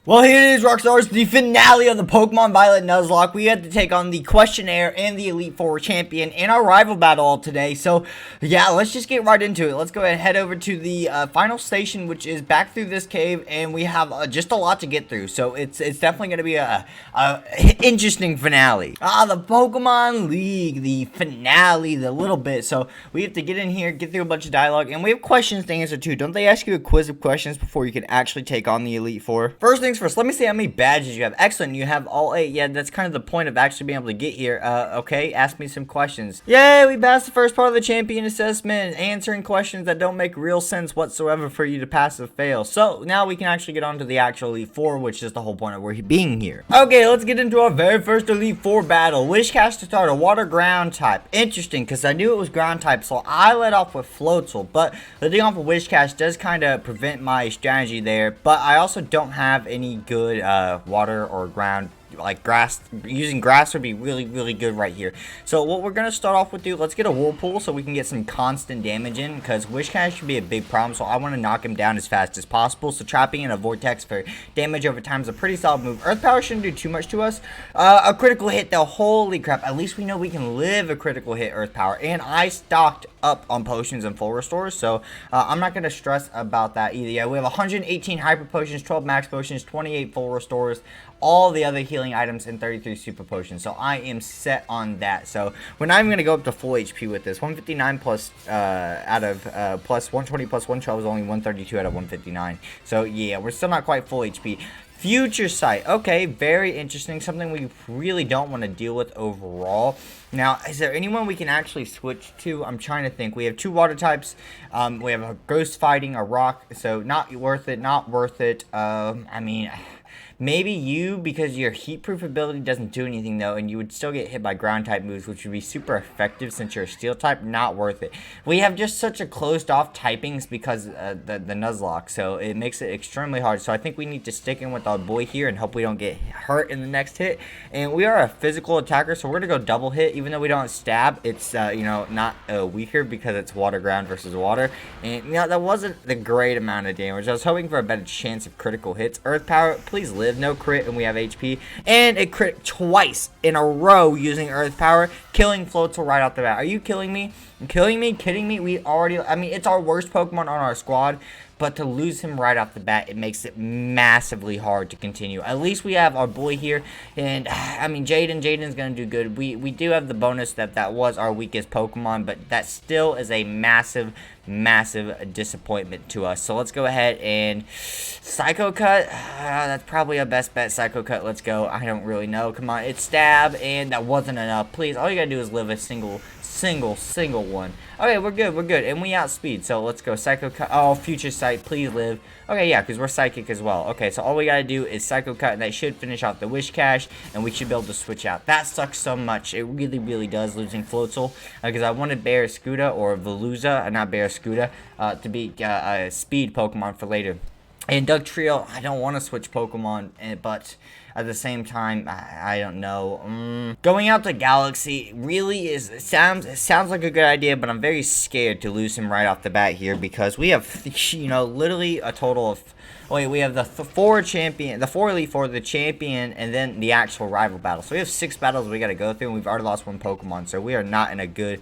Well, here it is, Rockstars, the finale of the Pokemon Violet Nuzlocke. We had to take on the Questionnaire and the Elite Four champion in our rival battle today. So, yeah, let's just get right into it. Let's go ahead and head over to the final station, which is back through this cave, and we have just a lot to get through. So, it's definitely going to be a interesting finale. The Pokemon League, the finale, the little bit. So, we have to get in here, get through a bunch of dialogue, and we have questions to answer too. Don't they ask you a quiz of questions before you can actually take on the Elite Four? First things first, let me see how many badges you have. Excellent, you have all 8. Yeah, that's kind of the point of actually being able to get here. Okay, ask me some questions. Yay, we passed the first part of the champion assessment, answering questions that don't make real sense whatsoever for you to pass or fail. So, now we can actually get on to the actual Elite Four, which is the whole point of we're being here. Okay, let's get into our very first Elite Four battle. Wishcash to start, a water ground type. Interesting, because I knew it was ground type, so I let off with Floatzel, but letting off with Wishcash does kind of prevent my strategy there, but I also don't have any good water or ground, like grass. Using grass would be really good right here. So what we're gonna start off with, let's get a Whirlpool so we can get some constant damage in, because Wishcash should be a big problem, so I want to knock him down as fast as possible. So trapping in a Vortex for damage over time is a pretty solid move. Earth Power shouldn't do too much to us. A critical hit though, holy crap, at least we know we can live a critical hit Earth Power, and I stocked up on potions and full restores, so I'm not gonna stress about that either. Yeah, we have 118 hyper potions, 12 max potions, 28 full restores, all the other healing items, and 33 super potions, so I am set on that. So we're not even going to go up to full HP with this. 159 plus out of plus 120 plus 112 is only 132 out of 159, so yeah, we're still not quite full HP. Future Sight, okay, very interesting, something we really don't want to deal with overall. Now, is there anyone we can actually switch to? I'm trying to think. We have 2 water types. We have a Ghost Fighting, a Rock, so not worth it, not worth it. I mean, maybe you, because your heat proof ability doesn't do anything though, and you would still get hit by ground type moves, which would be super effective since you're a steel type. Not worth it. We have just such a closed off typings because the Nuzlocke, so it makes it extremely hard. So I think we need to stick in with our boy here and hope we don't get hurt in the next hit. And we are a physical attacker, so we're gonna go double hit. Even though we don't stab, it's you know, not weaker because it's water ground versus water. And you know, that wasn't the great amount of damage. I was hoping for a better chance of critical hits. Earth Power, please live. No crit, and we have HP, and it crit twice in a row using Earth Power, killing Floatzel right off the bat. Are you killing me? Kidding me? We already, I mean, it's our worst Pokemon on our squad, but to lose him right off the bat, it makes it massively hard to continue. At least we have our boy here, and I mean, Jaden's gonna do good. We do have the bonus that was our weakest Pokemon, but that still is a massive disappointment to us. So let's go ahead and Psycho Cut. That's probably our best bet. Psycho Cut, let's go. I don't really know. Come on, it's Stab, and that wasn't enough. Please, all you gotta do is live a single one. Okay, we're good, and we outspeed, so let's go. Psycho Cut. Oh, Future Sight, please live. Okay, yeah, because we're psychic as well. Okay, so all we gotta do is Psycho Cut, and that should finish off the Wishcash, and we should be able to switch out. That sucks so much. It really does, losing Floatzel, because I wanted Barraskewda or Veluza, not Barraskewda, to be a speed Pokemon for later. And Dugtrio, I don't want to switch Pokemon, but at the same time, I don't know. Going out to Galaxy really sounds like a good idea, but I'm very scared to lose him right off the bat here, because we have, you know, literally a total of, we have the 4 Elite Four, the champion, and then the actual rival battle. So we have 6 battles we got to go through, and we've already lost 1 Pokemon, so we are not in a good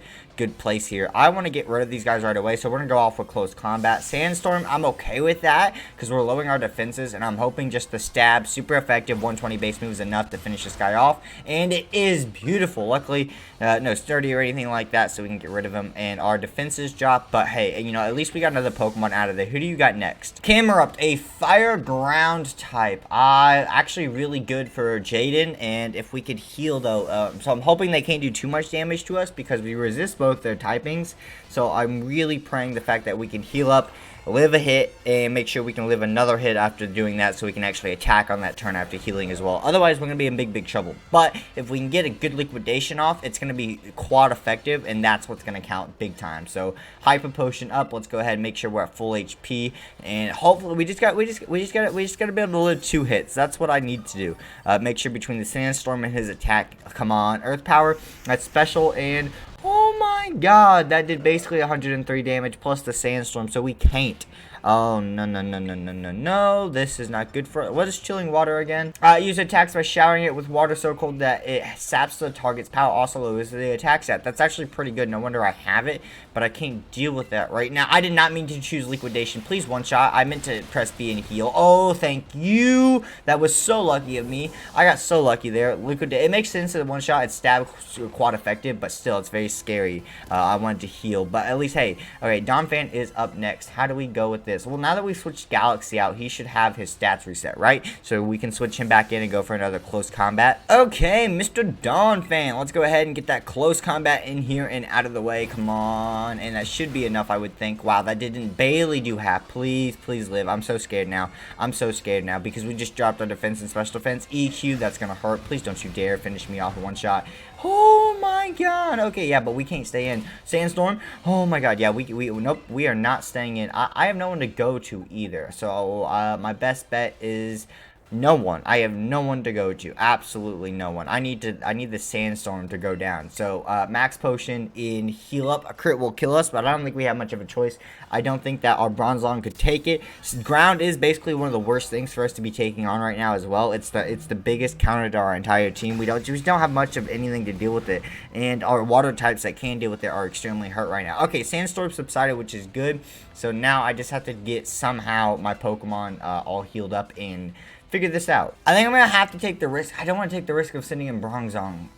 place here. I want to get rid of these guys right away, so we're going to go off with close combat. Sandstorm, I'm okay with that, because we're lowering our defenses, and I'm hoping just the stab, super effective, 120 base move is enough to finish this guy off, and it is beautiful. Luckily, no sturdy or anything like that, so we can get rid of him, and our defenses drop, but hey, you know, at least we got another Pokemon out of there. Who do you got next? Camerupt, a fire ground type. Actually really good for Jaden, and if we could heal though, so I'm hoping they can't do too much damage to us because we resist both their typings, so I'm really praying the fact that we can heal up, live a hit, and make sure we can live another hit after doing that, so we can actually attack on that turn after healing as well. Otherwise, we're going to be in big trouble. But if we can get a good liquidation off, it's going to be quad effective, and that's what's going to count big time. So Hyper Potion up. Let's go ahead and make sure we're at full HP, and hopefully we just got to be able to live 2 hits. That's what I need to do. Make sure between the Sandstorm and his attack, come on, Earth Power, that's special, and oh my my god, that did basically 103 damage plus the sandstorm, so we can't. Oh, no, no, no, no, no, no, no. This is not good for... What is chilling water again? Use attacks by showering it with water so cold that it saps the target's power. Also lowers the attack stat. That's actually pretty good. No wonder I have it, but I can't deal with that right now. I did not mean to choose liquidation. Please one shot. I meant to press B and heal. Oh, thank you. That was so lucky of me. I got so lucky there. It makes sense that one shot it's stab quad effective, but still, it's very scary. I wanted to heal, but at least, hey. Okay, Donphan is up next. How do we go with this? Well, now that we switched Galaxy out, he should have his stats reset, right? So we can switch him back in and go for another close combat. Okay, Mr. Donphan, let's go ahead and get that close combat in here and out of the way. Come on, and that should be enough, I would think. Wow, that didn't barely do half. Please, please live. I'm so scared now. I'm so scared now because we just dropped our defense and special defense. EQ, that's gonna hurt. Please don't you dare finish me off in one shot. Oh my god. Okay, yeah, but we can't stay in. Sandstorm. Oh my god. Yeah, nope, we are not staying in. I have no one to go to either. So, my best bet is no one. I have no one to go to. Absolutely no one. I need the sandstorm to go down. So, max potion in heal up. A crit will kill us, but I don't think we have much of a choice. I don't think that our Bronzong could take it. Ground is basically one of the worst things for us to be taking on right now as well. It's the biggest counter to our entire team. We don't have much of anything to deal with it, and our water types that can deal with it are extremely hurt right now. Okay, sandstorm subsided, which is good. So now I just have to get somehow my Pokemon all healed up and figure this out. I think I'm gonna have to take the risk. I don't want to take the risk of sending in Bronzong.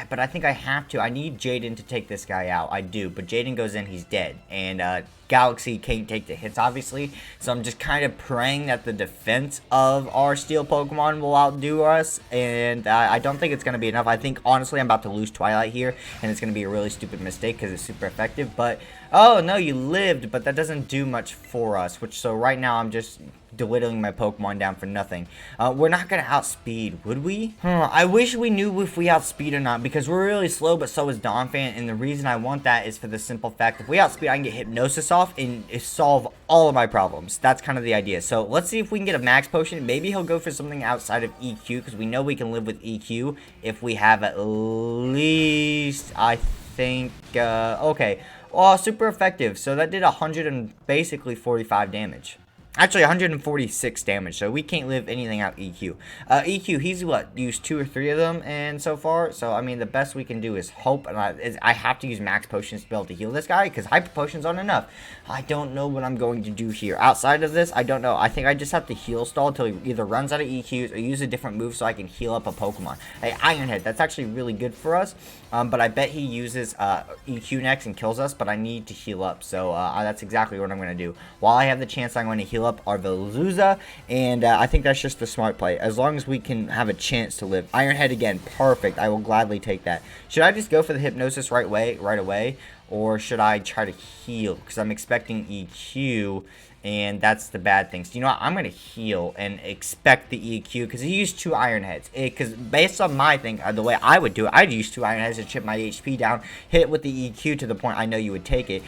But I think I have to. I need Jaden to take this guy out. I do. But Jaden goes in, he's dead. And Galaxy can't take the hits, obviously. So I'm just kind of praying that the defense of our steel Pokemon will outdo us. And I don't think it's gonna be enough. I think honestly I'm about to lose Twilight here, and it's gonna be a really stupid mistake because it's super effective. But oh no, you lived, but that doesn't do much for us. So right now I'm just whittling my Pokemon down for nothing. We're not gonna outspeed, would we? I wish we knew if we outspeed or not, because we're really slow, but so is Donphan, and the reason I want that is for the simple fact if we outspeed, I can get Hypnosis off and solve all of my problems. That's kind of the idea. So let's see if we can get a max potion. Maybe he'll go for something outside of EQ, because we know we can live with EQ if we have at least, I think, okay. Well, super effective. So that did 100 and basically 45 damage. Actually, 146 damage, so we can't live anything out EQ. EQ, he's what, used 2 or 3 of them, and so far, so, I mean, the best we can do is hope, and I have to use max potions to be able to heal this guy, because hyper potions aren't enough. I don't know what I'm going to do here. Outside of this, I don't know. I think I just have to heal stall until he either runs out of EQs or use a different move so I can heal up a Pokemon. Hey, Iron Head, that's actually really good for us, but I bet he uses EQ next and kills us, but I need to heal up, so that's exactly what I'm going to do. While I have the chance, I'm going to heal up our Veluza, and I think that's just the smart play. As long as we can have a chance to live. Iron Head again, perfect. I will gladly take that. Should I just go for the Hypnosis right away, or should I try to heal? Because I'm expecting EQ, and that's the bad thing. So, you know what? I'm going to heal and expect the EQ, because he used 2 Iron Heads. Because based on my thing, the way I would do it, I'd use 2 Iron Heads to chip my HP down, hit it with the EQ to the point I know you would take it.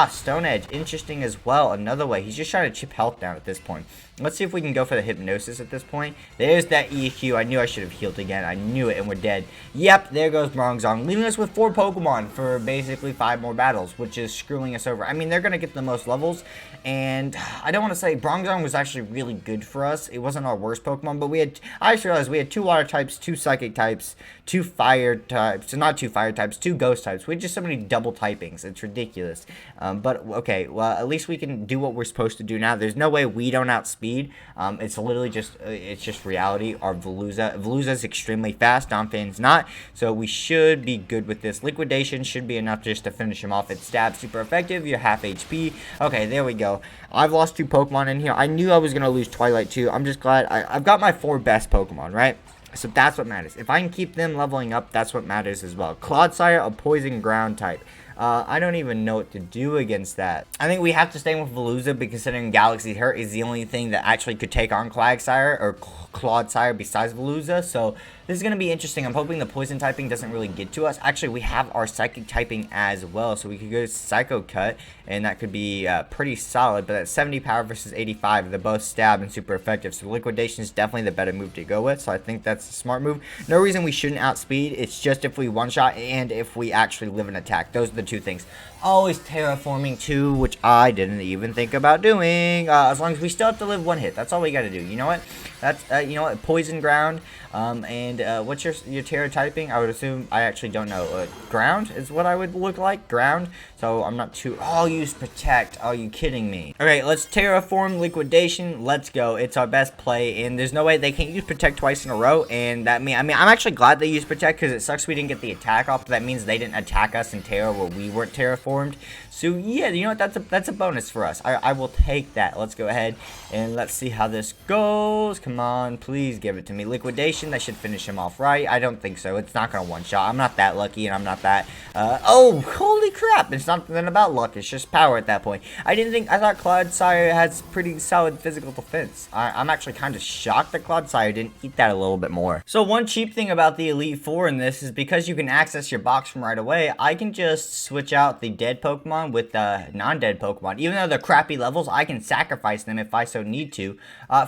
Stone Edge, interesting as well. Another way. He's just trying to chip health down at this point. Let's see if we can go for the Hypnosis at this point. There's that EQ. I knew I should have healed again. I knew it, and we're dead. Yep, there goes Bronzong, leaving us with 4 Pokemon for basically 5 more battles, which is screwing us over. I mean, they're going to get the most levels, and I don't want to say Bronzong was actually really good for us. It wasn't our worst Pokemon, but I just realized we had 2 Water types, 2 Psychic types, 2 Fire types, so not 2 Fire types, 2 Ghost types. We had just so many double typings. It's ridiculous. But, okay, well, at least we can do what we're supposed to do now. There's no way we don't outspeed. It's literally just, it's just reality. Our Veluza is extremely fast. Donphan's not. So we should be good with this. Liquidation should be enough just to finish him off. It's stab, super effective. You're half HP. Okay, there we go. I've lost 2 Pokemon in here. I knew I was going to lose Twilight too. I'm just glad. I've got my 4 best Pokemon, right? So that's what matters. If I can keep them leveling up, that's what matters as well. Clodsire, a poison ground type. I don't even know what to do against that. I think we have to stay with Veluza, because considering Galaxy Hurt is the only thing that actually could take on Quagsire or Clodsire besides Veluza. So this is going to be interesting. I'm hoping the poison typing doesn't really get to us. Actually, we have our psychic typing as well, so we could go to Psycho Cut, and that could be pretty solid. But at 70 power versus 85, they're both stab and super effective, so liquidation is definitely the better move to go with, so I think that's a smart move. No reason we shouldn't outspeed. It's just if we one-shot and if we actually live an attack. Those are the two things. Always terraforming too, which I didn't even think about doing. As long as we still have to live one hit, that's all we got to do. You know what? That's you know what? Poison ground. What's your terra typing? I would assume, I actually don't know. Ground is what I would look like. Ground. So I'm not too. Oh, I'll use protect. Are you kidding me? Okay, let's terraform liquidation. Let's go. It's our best play, and there's no way they can't use protect twice in a row. And that mean, I'm actually glad they used protect because it sucks we didn't get the attack off. But that means they didn't attack us in terra where we weren't terraformed. So yeah, you know what? That's a bonus for us. I will take that. Let's go ahead and let's see how this goes. Come on, please give it to me. Liquidation. That should finish him off, right? I don't think so. It's not gonna one shot. I'm not that lucky, and I'm not that. Oh, holy crap! It's nothing about luck. It's just power at that point. I thought Clodsire has pretty solid physical defense. I'm actually kind of shocked that Clodsire didn't eat that a little bit more. So one cheap thing about the Elite Four in this is because you can access your box from right away. I can just switch out the dead Pokemon with the non-dead Pokemon. Even though they're crappy levels, I can sacrifice them if I so need to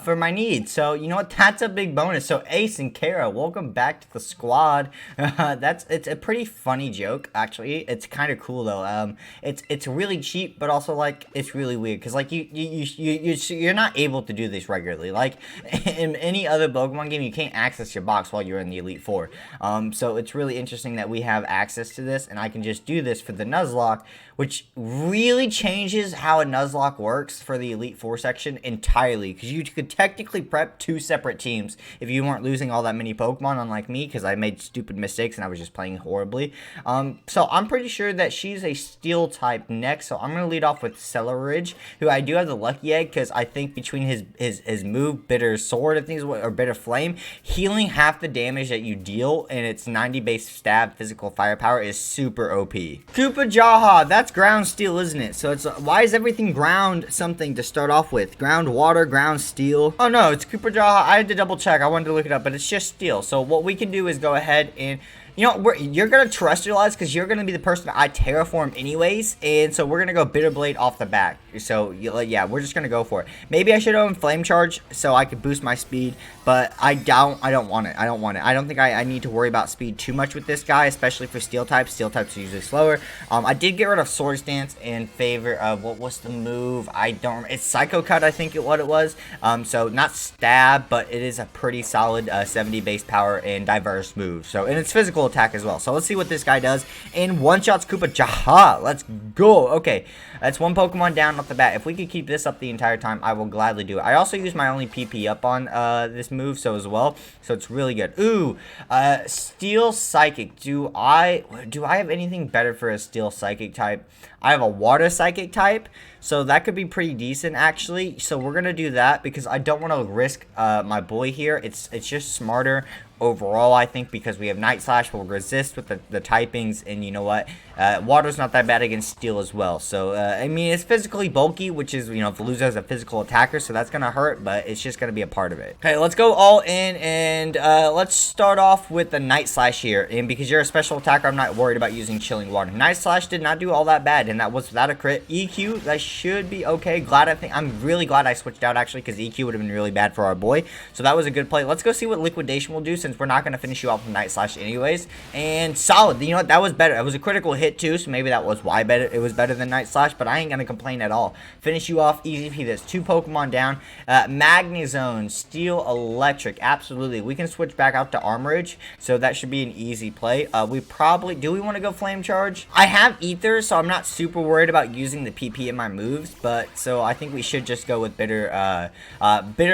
for my needs. So you know what? That's a big bonus. So Ace and Kara, welcome back to the squad. It's a pretty funny joke, actually. It's kind of cool though. It's really cheap, but also like it's really weird because like you're not able to do this regularly. Like in any other Pokemon game, you can't access your box while you're in the Elite Four. So it's really interesting that we have access to this, and I can just do this for the Nuzlocke, which really changes how a Nuzlocke works for the Elite Four section entirely. Because you could technically prep two separate teams if you weren't losing all that many Pokemon, unlike me, because I made stupid mistakes and I was just playing horribly. So I'm pretty sure that she's a Steel type next, so I'm going to lead off with Celeridge, who I do have the Lucky Egg, because I think between his move, Bitter Sword, I think, or Bitter Flame, healing half the damage that you deal, and its 90 base stab physical firepower is super OP. Koopa Jaha, that's ground steel, isn't it? So it's why is everything ground something to start off with? Ground water, ground steel. Oh no, it's Koopa Jaha. I had to double check. I wanted to look it up, but it's just steel. So what we can do is go ahead and, you know, you're going to terrestrialize because you're going to be the person that I terraform anyways. And so we're going to go Bitter Blade off the back. So, yeah, we're just going to go for it. Maybe I should own Flame Charge so I could boost my speed. But I don't want it. I don't think I need to worry about speed too much with this guy, especially for Steel types. Steel types are usually slower. I did get rid of Sword Stance in favor of, what was the move? I don't remember. It's Psycho Cut, I think what it was. So not Stab, but it is a pretty solid 70 base power and diverse move. So, and it's physical attack as well. So let's see what this guy does. And one shots Koopa Jaha. Let's go. Okay, that's one Pokemon down off the bat. If we could keep this up the entire time, I will gladly do it. I also use my only PP up on this move, so as well. So it's really good. Ooh, Steel Psychic. Do I have anything better for a Steel Psychic type? I have a Water Psychic type, so that could be pretty decent actually. So we're gonna do that because I don't want to risk my boy here. It's just smarter overall, I think, because we have Night Slash will resist with the typings, and you know what, water's not that bad against steel as well. So I mean, it's physically bulky, which is, you know, Veluza is a physical attacker, so that's gonna hurt, but it's just gonna be a part of it. Okay, let's go all in, and let's start off with the Night Slash here. And because you're a special attacker, I'm not worried about using Chilling Water. Night Slash did not do all that bad, and that was without a crit. EQ, that should be okay. I'm really glad I switched out actually, because EQ would have been really bad for our boy. So that was a good play. Let's go see what Liquidation will do, since we're not going to finish you off with Night Slash anyways. And solid. You know what? That was better. It was a critical hit too, so maybe that was why it was better than Night Slash, but I ain't going to complain at all. Finish you off easy peasy. There's two Pokemon down. Magnezone, Steel Electric. Absolutely. We can switch back out to Armorage, so that should be an easy play. Do we want to go Flame Charge? I have Ether, so I'm not super worried about using the PP in my moves, but so I think we should just go with Bitter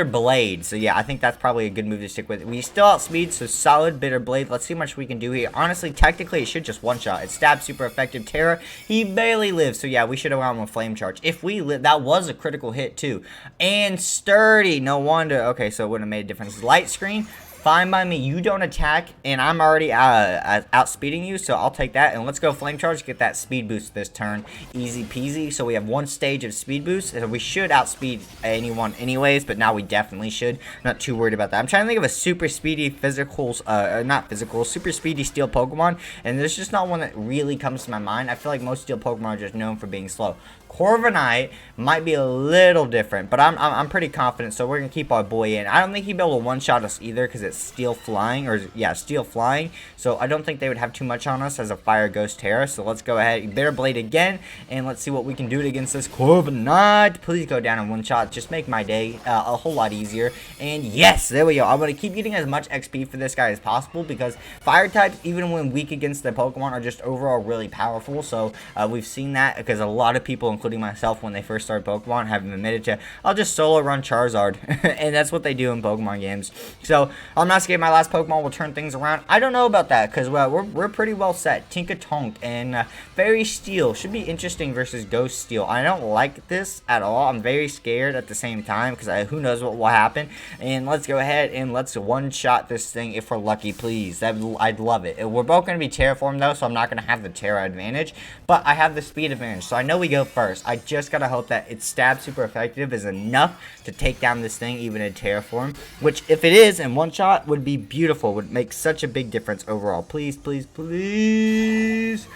Blade. So yeah, I think that's probably a good move to stick with. We still outspeed, so solid Bitter Blade. Let's see how much we can do here. Honestly, technically, it should just one-shot. It's stab super effective. Terra, he barely lives. So, yeah, we should have gone with Flame Charge. If we live, that was a critical hit, too. And Sturdy. No wonder. Okay, so it wouldn't have made a difference. Light Screen. Fine by me. You don't attack, and I'm already outspeeding you, so I'll take that. And let's go Flame Charge, get that speed boost this turn. Easy peasy. So we have one stage of speed boost. So we should outspeed anyone anyways, but now we definitely should. Not too worried about that. I'm trying to think of a super speedy super speedy steel Pokemon, and there's just not one that really comes to my mind. I feel like most steel Pokemon are just known for being slow. Corviknight might be a little different, but I'm pretty confident, so we're going to keep our boy in. I don't think he'd be able to one-shot us either, because it's steel flying, steel flying, so I don't think they would have too much on us as a Fire Ghost Terra, so let's go ahead, Bitter Blade again, and let's see what we can do against this Corviknight. Please go down in one shot, just make my day a whole lot easier, and yes, there we go. I'm going to keep getting as much XP for this guy as possible, because Fire types, even when weak against the Pokemon, are just overall really powerful, so we've seen that, because a lot of people, including myself, when they first started Pokemon, have admitted to, I'll just solo run Charizard, and that's what they do in Pokemon games. So I'm not scared my last Pokemon will turn things around. I don't know about that, because we're pretty well set. Tinkatonk and Fairy Steel should be interesting versus Ghost Steel. I don't like this at all. I'm very scared at the same time, because who knows what will happen. And let's go ahead and let's one-shot this thing if we're lucky, please. I'd love it. We're both going to be Terraformed, though, so I'm not going to have the Terra advantage, but I have the speed advantage, so I know we go first. I just gotta hope that its stab super effective is enough to take down this thing even in Terraform, which if it is in one shot would be beautiful, would make such a big difference overall. Please, please, please.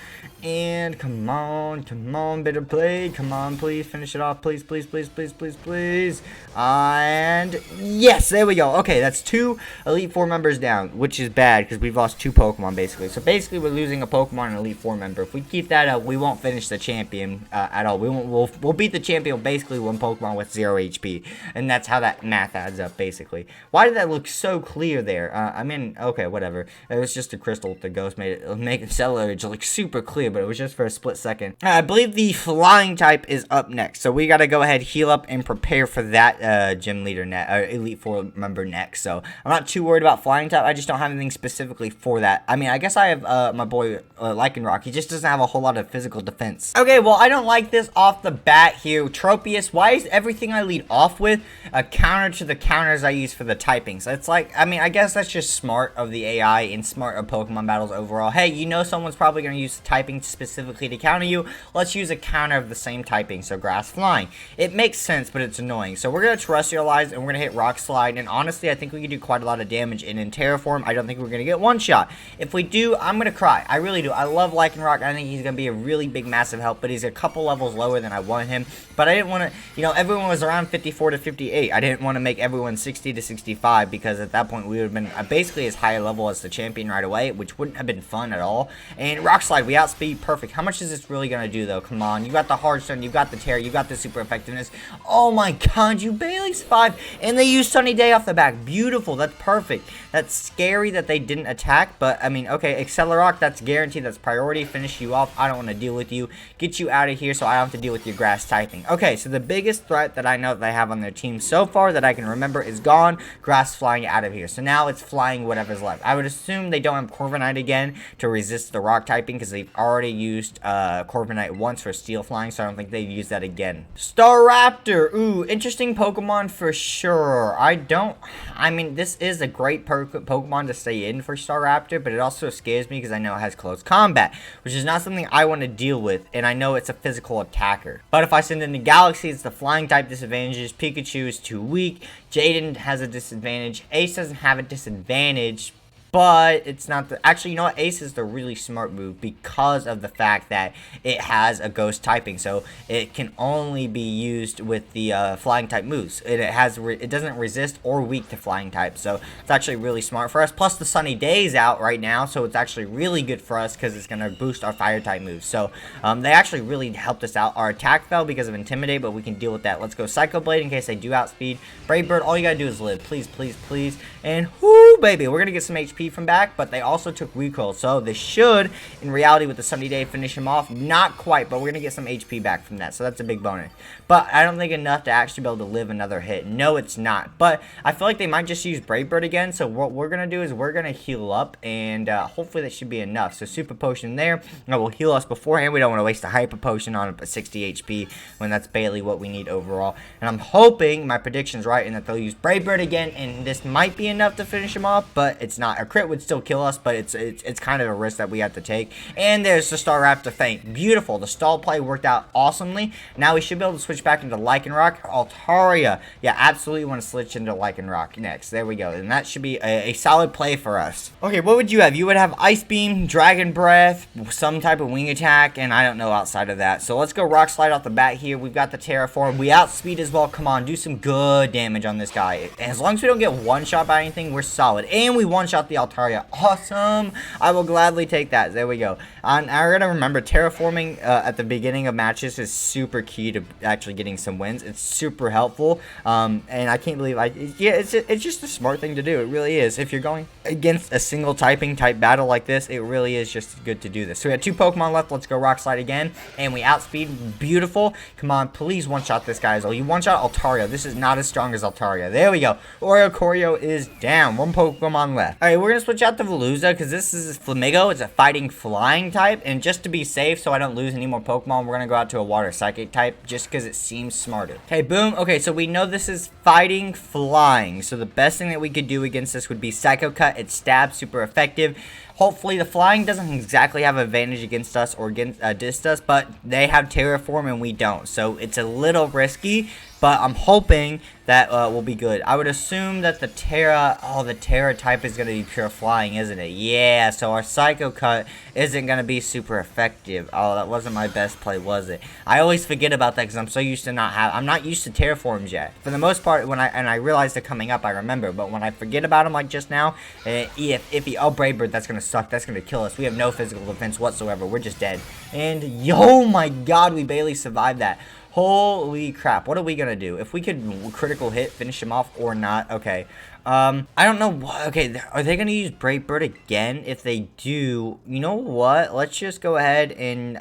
And come on, Bitter Blade, come on, please, finish it off, please, please, please, please, please, please, and yes, there we go. Okay, that's 2 Elite 4 members down, which is bad, because we've lost 2 Pokemon, basically, so basically we're losing a Pokemon and Elite 4 member. If we keep that up, we won't finish the champion at all. We'll beat the champion with basically 1 Pokemon with 0 HP, and that's how that math adds up, basically. Why did that look so clear there? I mean, okay, whatever, it was just a crystal the ghost made it, make it Celery look super clear, but it was just for a split second. I believe the flying type is up next, so we gotta go ahead, heal up, and prepare for that gym leader Elite 4 member next. So I'm not too worried about flying type. I just don't have anything specifically for that. I mean, I guess I have my boy Lycanroc. He just doesn't have a whole lot of physical defense. Okay, well, I don't like this off the bat here. Tropius, why is everything I lead off with a counter to the counters I use for the typing? So it's like, I mean, I guess that's just smart of the AI and smart of Pokemon battles overall. Hey, you know someone's probably going to use typing specifically to counter you. Let's use a counter of the same typing. So Grass Flying. It makes sense, but it's annoying. So we're going to Terrestrialize and we're going to hit Rock Slide. And honestly, I think we can do quite a lot of damage. And in Terraform, I don't think we're going to get one shot. If we do, I'm going to cry. I really do. I love Lycanroc. I think he's going to be a really big, massive help. But he's a couple levels lower than I wanted him. But I didn't want to, you know, everyone was around 54 to 58. I didn't want to make everyone 60 to 65 because at that point we would have been basically as high a level as the champion right away, which wouldn't have been fun at all. And Rock Slide, we outspeed perfect. How much is this really going to do, though? Come on. You got the Hard Stone, you got the Terror, you got the super effectiveness. Oh my god, you barely survived. And they used Sunny Day off the back. Beautiful. That's perfect. That's scary that they didn't attack, but I mean, okay, Accelerock, that's guaranteed. That's priority. Finish you off. I don't want to deal with you. Get you out of here so I don't have to deal with your grass typing. Okay, so the biggest threat that I know that they have on their team so far that I can remember is gone. Grass flying out of here. So now it's flying whatever's left. I would assume they don't have Corviknight again to resist the rock typing because they've already used Corviknight once for steel flying, so I don't think they'd use that again. Staraptor. Ooh, interesting Pokemon for sure. I mean, this is a great Pokemon to stay in for Staraptor, but it also scares me because I know it has close combat, which is not something I want to deal with, and I know it's a physical attacker. But if I send in the Galaxy, it's the flying type disadvantages. Pikachu is too weak. Jaden has a disadvantage. Ace doesn't have a disadvantage, but it's not the... Actually, you know what? Ace is the really smart move because of the fact that it has a ghost typing. So it can only be used with the flying type moves. It doesn't resist or weak to flying type. So it's actually really smart for us. Plus the Sunny Day is out right now. So it's actually really good for us because it's going to boost our fire type moves. So they actually really helped us out. Our attack fell because of Intimidate, but we can deal with that. Let's go Psycho Blade in case they do outspeed. Brave Bird, all you got to do is live. Please, please, please. And whoo, baby, we're going to get some HP HP from back, but they also took recoil. So they should, in reality, with the Sunny Day, finish him off. Not quite, but we're going to get some HP back from that. So that's a big bonus. But I don't think enough to actually be able to live another hit. No, it's not. But I feel like they might just use Brave Bird again. So what we're going to do is we're going to heal up. And hopefully that should be enough. So Super Potion there. That will heal us beforehand. We don't want to waste a Hyper Potion on a 60 HP when that's barely what we need overall. And I'm hoping my prediction's right and that they'll use Brave Bird again. And this might be enough to finish him off. But it's not. A crit would still kill us. But it's kind of a risk that we have to take. And there's the Staraptor Feint. Beautiful. The stall play worked out awesomely. Now we should be able to switch back into Lycanroc. Altaria. Yeah, absolutely want to switch into Lycanroc next. There we go. And that should be a solid play for us. Okay, what would you have? You would have Ice Beam, Dragon Breath, some type of wing attack, and I don't know outside of that. So let's go Rock Slide off the bat here. We've got the Terraform. We outspeed as well. Come on, do some good damage on this guy. As long as we don't get one shot by anything, we're solid. And we one shot the Altaria. Awesome. I will gladly take that. There we go. I'm going to remember terraforming at the beginning of matches is super key to actually getting some wins. It's super helpful. And I can't believe it's just a smart thing to do. It really is. If you're going against a single type battle like this, it really is just good to do this. So we have 2 Pokemon left. Let's go Rock Slide again. And we outspeed. Beautiful. Come on, please one-shot this guy as well. You one-shot Altaria. This is not as strong as Altaria. There we go. Oricorio is down. 1 Pokemon left. Alright, we're going to switch out to Veluza because this is Flamigo. It's a fighting flying type. And just to be safe so I don't lose any more Pokemon, we're going to go out to a water psychic type just because it seems smarter. Okay, boom. Okay, so we know this is fighting flying. So the best thing that we could do against this would be Psycho Cut. It stabs, super effective. Hopefully the flying doesn't exactly have advantage against us or against us, but they have Terraform and we don't. So it's a little risky, but I'm hoping that will be good. I would assume that the Terra type is going to be pure flying, isn't it? Yeah, so our Psycho Cut isn't going to be super effective. Oh, that wasn't my best play, was it? I always forget about that because I'm so used to I'm not used to Terraforms yet. For the most part, I realize they're coming up, I remember. But when I forget about them like just now, oh, Brave Bird, that's going to suck. That's going to kill us. We have no physical defense whatsoever. We're just dead. And, oh my god, we barely survived that. Holy crap, what are we gonna do? If we could critical hit, finish him off or not, okay. I don't know. Okay, are they going to use Brave Bird again? If they do, you know what? Let's just go ahead and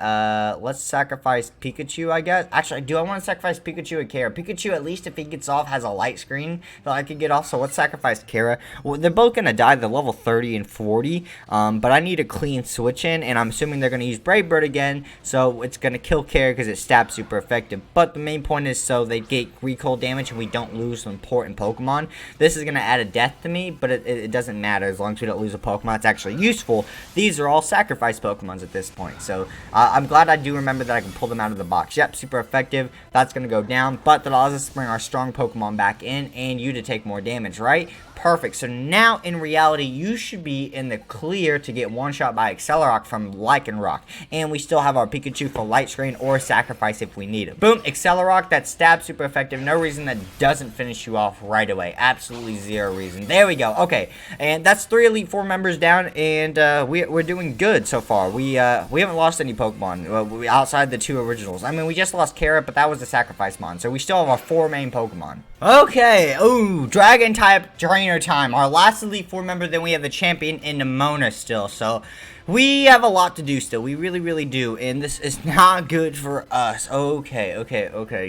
let's sacrifice Pikachu, I guess. Actually, do I want to sacrifice Pikachu or Kara? Pikachu, at least if he gets off, has a light screen that I could get off. So let's sacrifice Kara. Well, they're both going to die. They're level 30 and 40. But I need a clean switch in, and I'm assuming they're going to use Brave Bird again. So it's going to kill Kara because it stabs super effective. But the main point is so they get recoil damage and we don't lose some important Pokemon. This is going to add a death to me, but it doesn't matter as long as we don't lose a Pokemon that's actually useful. These are all sacrifice Pokemons at this point, so I'm glad I do remember that I can pull them out of the box. Yep, super effective. That's going to go down, but that allows us to bring our strong Pokemon back in and you to take more damage, right? Perfect. So now, in reality, you should be in the clear to get one shot by Accelerock from Lycanroc. And we still have our Pikachu for Light Screen or Sacrifice if we need it. Boom, Accelerock, that stab, super effective. No reason that doesn't finish you off right away. Absolutely zero reason. There we go. Okay, and that's 3 Elite Four members down, and we're doing good so far. We haven't lost any Pokemon outside the 2 originals. I mean, we just lost Kara, but that was a Sacrifice Mon, so we still have our 4 main Pokemon. Okay, ooh, Dragon type trainer time. Our last Elite Four member, then we have the champion in Nemona still. So we have a lot to do still. We really, really do. And this is not good for us. Okay.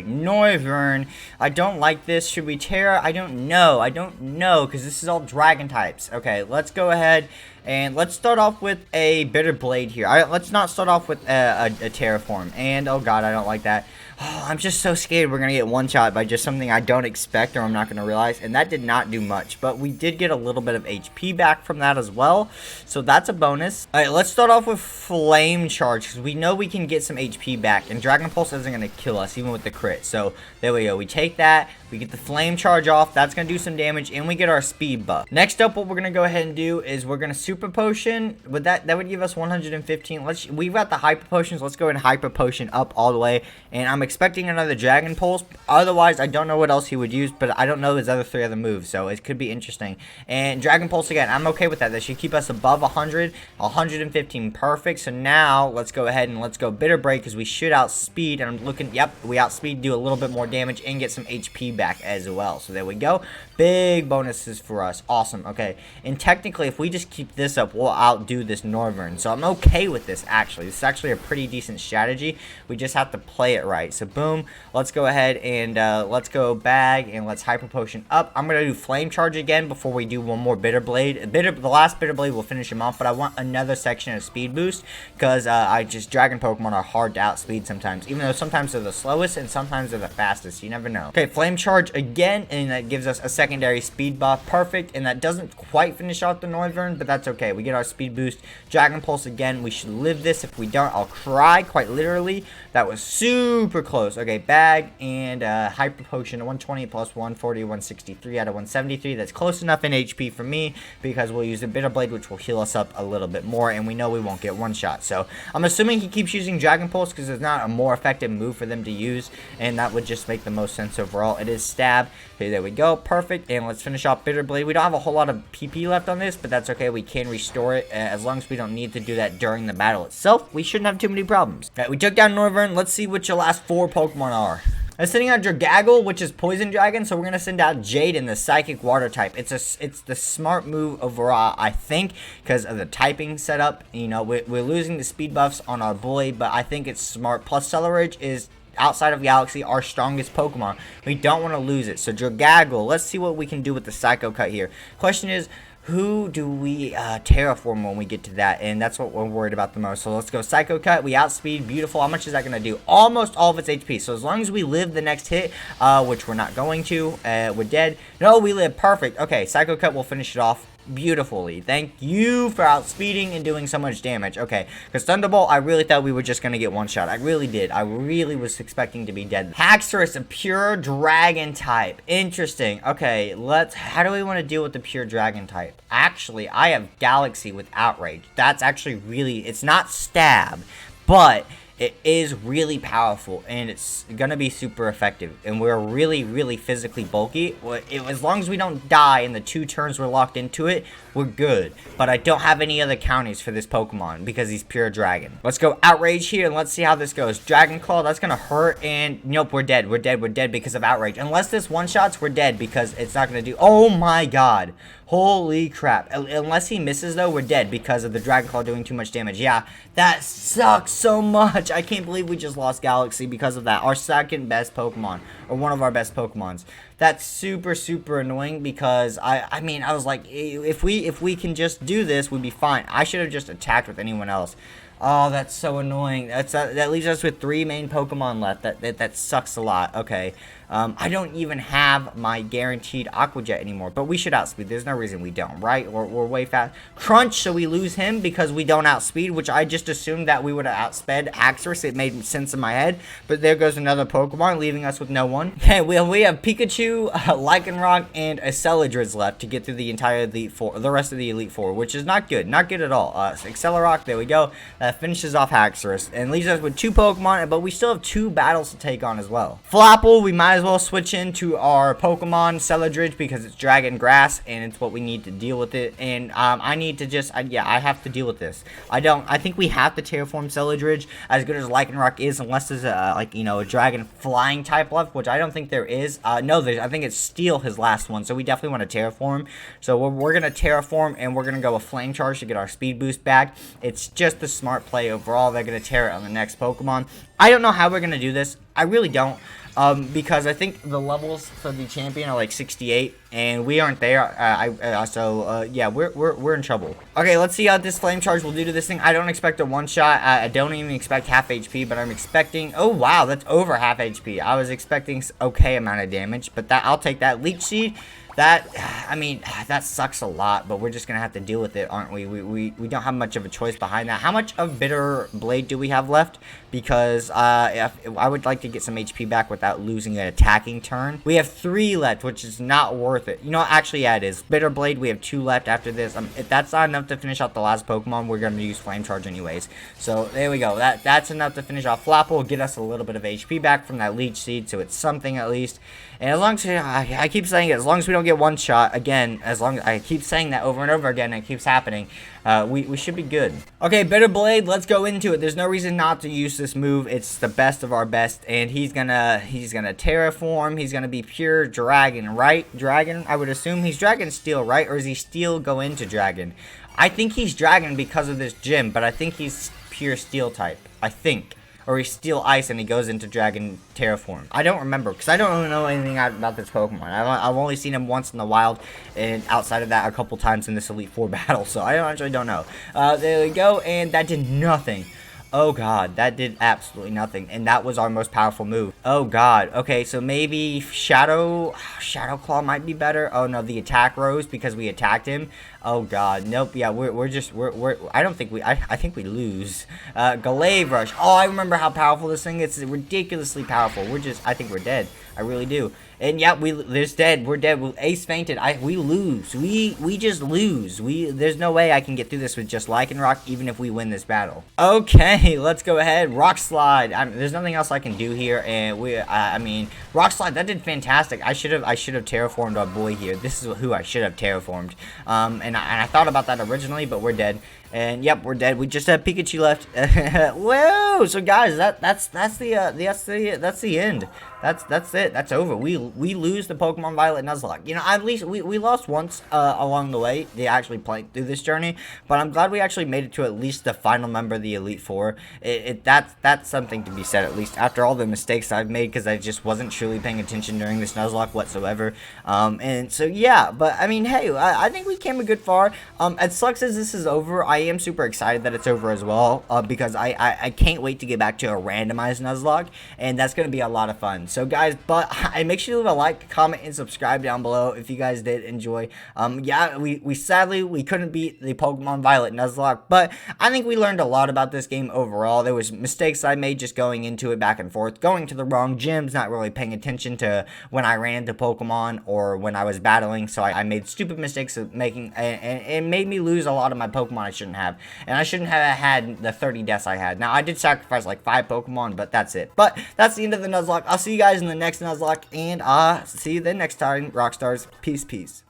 Noivern. I don't like this. Should we Terra? I don't know. Because this is all dragon types. Okay, let's go ahead and let's start off with a Bitter Blade here. Let's not start off with a Terraform. And, oh god, I don't like that. Oh, I'm just so scared we're going to get one shot by just something I don't expect or I'm not going to realize. And that did not do much. But we did get a little bit of HP back from that as well. So that's a bonus. Alright, let's start off with Flame Charge. Because we know we can get some HP back. And Dragon Pulse isn't going to kill us even with the crit. So there we go. We take that. We get the Flame Charge off. That's going to do some damage. And we get our speed buff. Next up, what we're going to go ahead and do is we're going to Super Potion. With that would give us 115. We've got the Hyper Potions. Let's go ahead and Hyper Potion up all the way. And I'm expecting another Dragon Pulse. Otherwise, I don't know what else he would use, but I don't know his other 3 other moves, so it could be interesting. And Dragon Pulse again, I'm okay with that. That should keep us above 100, 115, perfect. So now let's go ahead and let's go Bitter Break because we should outspeed. And I'm looking, yep, we outspeed, do a little bit more damage, and get some HP back as well. So there we go. Big bonuses for us. Awesome. Okay, and technically, if we just keep this up, we'll outdo this Northern. So I'm okay with this, actually. This is actually a pretty decent strategy. We just have to play it right. So boom, let's go ahead and let's go Bag and let's Hyper Potion up. I'm gonna do Flame Charge again before we do one more Bitter Blade. The last Bitter Blade will finish him off, but I want another section of Speed Boost because Dragon Pokemon are hard to outspeed sometimes, even though sometimes they're the slowest and sometimes they're the fastest. You never know. Okay, Flame Charge again, and that gives us a secondary speed buff. Perfect, and that doesn't quite finish out the Northern, but that's okay. We get our Speed Boost. Dragon Pulse again. We should live this. If we don't, I'll cry, quite literally. That was super close. Okay, Bag and Hyper Potion, 120 plus 140, 163 out of 173. That's close enough in HP for me because we'll use the Bitter Blade, which will heal us up a little bit more, and we know we won't get one shot. So I'm assuming he keeps using Dragon Pulse because it's not a more effective move for them to use, and that would just make the most sense overall. It is Stab. Okay, there we go. Perfect. And let's finish off Bitter Blade. We don't have a whole lot of PP left on this, but that's okay. We can restore it as long as we don't need to do that during the battle itself. We shouldn't have too many problems. Okay, we took down Northern. Let's see what your last 4 Pokemon are. I'm sending out Dragaggle, which is Poison Dragon, so we're going to send out Jade in the Psychic Water type. It's the smart move overall, I think, because of the typing setup. You know, we're losing the speed buffs on our bully, but I think it's smart. Plus, Celeridge is, outside of Galaxy, our strongest Pokemon. We don't want to lose it. So Dragaggle, let's see what we can do with the Psycho Cut here. Question is, who do we terraform when we get to that? And that's what we're worried about the most. So let's go Psycho Cut. We outspeed. Beautiful. How much is that going to do? Almost all of its HP. So as long as we live the next hit, which we're not going to, we're dead. No, we live. Perfect. Okay, Psycho Cut will finish it off beautifully. Thank you for outspeeding and doing so much damage. Okay, because Thunderbolt, I really thought we were just going to get one shot. I really did. I really was expecting to be dead. Haxorus, a pure dragon type. Interesting. Okay, how do we want to deal with the pure dragon type? Actually, I have Galaxy with Outrage. That's actually really, it's not Stab, but it is really powerful, and it's going to be super effective. And we're really, really physically bulky. As long as we don't die in the 2 turns we're locked into it, we're good. But I don't have any other counties for this Pokemon because he's pure dragon. Let's go Outrage here, and let's see how this goes. Dragon Claw, that's going to hurt, and nope, we're dead. We're dead. We're dead because of Outrage. Unless this one-shots, we're dead because it's not going to do... Oh my god. Holy crap. Unless he misses, though, we're dead because of the Dragon Claw doing too much damage. Yeah, that sucks so much. I can't believe we just lost Galaxy because of that. Our second best Pokemon, or one of our best Pokemons. That's super, super annoying because, I mean, I was like, if we can just do this, we'd be fine. I should have just attacked with anyone else. Oh, that's so annoying. That leaves us with 3 main Pokemon left. That sucks a lot. Okay. I don't even have my guaranteed Aqua Jet anymore, but we should outspeed. There's no reason we don't, right? We're way fast. Crunch, so we lose him because we don't outspeed, which I just assumed that we would have outsped Haxorus. It made sense in my head, but there goes another Pokemon, leaving us with no one. Okay, we have Pikachu, Lycanroc, and a Celadriz left to get through the entire Elite Four, the rest of the Elite Four, which is not good. Not good at all. Accelerock, there we go. That finishes off Haxorus and leaves us with 2 Pokemon, but we still have 2 battles to take on as well. Flapple, we might as well switch into our Pokemon Celadridge because it's Dragon Grass and it's what we need to deal with it. And I need to just, I have to deal with this. I think we have to terraform Celadridge as good as Lycanroc is, unless there's a Dragon Flying type left, which I don't think there is. No, I think it's Steel, his last one. So we definitely want to terraform. So we're gonna terraform and we're gonna go with Flame Charge to get our speed boost back. It's just the smart play overall. They're gonna tear it on the next Pokemon. I don't know how we're gonna do this. I really don't. Because I think the levels for the champion are like 68, and we aren't there. Yeah, we're in trouble. Okay, let's see how this Flame Charge will do to this thing. I don't expect a one-shot. I don't even expect half HP, but I'm expecting... Oh, wow, that's over half HP. I was expecting okay amount of damage, but I'll take that. Leech Seed, That, I mean, that sucks a lot, but we're just gonna have to deal with it, aren't we? We don't have much of a choice behind that. How much of Bitter Blade do we have left? Because I would like to get some HP back without losing an attacking turn. We have 3 left, which is not worth it. You know, actually, yeah, it is. Bitter Blade, we have 2 left after this. If that's not enough to finish out the last Pokemon, we're gonna use Flame Charge anyways. So there we go. That's enough to finish off Flapple, get us a little bit of HP back from that Leech Seed, so it's something at least. And as long as I keep saying it, as long as we don't get one shot again, as long as I keep saying that over and over again, and it keeps happening, we should be good. Okay, Bitter Blade, let's go into it. There's no reason not to use this move. It's the best of our best, and he's gonna terraform. He's gonna be pure dragon, right? Dragon, I would assume he's Dragon Steel, right? Or is he Steel go into Dragon? I think he's Dragon because of this gym, but I think he's pure Steel type. I think. Or he's Steel Ice and he goes into Dragon Terraform. I don't remember because I don't know anything about this Pokemon. I've only seen him once in the wild, and outside of that a couple times in this Elite Four battle, so I actually don't know. There we go, and that did nothing. Oh god, that did absolutely nothing, and that was our most powerful move. Oh god, okay, so maybe Shadow Claw might be better. Oh no, the attack rose because we attacked him. Oh god, nope, yeah, I don't think I think we lose. Glaive Rush. Oh, I remember how powerful this thing is. It's ridiculously powerful. I think we're dead. I really do. And yeah, there's dead. We're dead. Ace fainted. We lose. We just lose. There's no way I can get through this with just Lycanroc, even if we win this battle. Okay, let's go ahead. Rock Slide. There's nothing else I can do here, and I mean, Rock Slide. That did fantastic. I should have terraformed our boy here. This is who I should have terraformed. And I thought about that originally, but we're dead. And yep, we're dead. We just have Pikachu left. Whoa! So guys, that's the end. That's it. That's over. We lose the Pokemon Violet Nuzlocke. You know, at least we lost once along the way. They actually played through this journey, but I'm glad we actually made it to at least the final member of the Elite Four. That's something to be said, at least after all the mistakes I've made, because I just wasn't truly paying attention during this Nuzlocke whatsoever. And so yeah, but I mean, hey, I think we came a good far. As sucks as this is over, I am super excited that it's over as well, because I can't wait to get back to a randomized Nuzlocke, and that's gonna be a lot of fun. So guys, but make sure you leave a like, comment, and subscribe down below if you guys did enjoy. Yeah, we sadly couldn't beat the Pokemon Violet Nuzlocke, but I think we learned a lot about this game overall. There was mistakes I made just going into it back and forth, going to the wrong gyms, not really paying attention to when I ran into Pokemon or when I was battling, so I made stupid mistakes of making, and it made me lose a lot of my Pokemon I shouldn't have, and I shouldn't have had the 30 deaths I had. Now, I did sacrifice like 5 Pokemon, but that's it. But that's the end of the Nuzlocke. I'll see you guys in the next Nuzlocke, and see you then next time, Rockstars. Peace.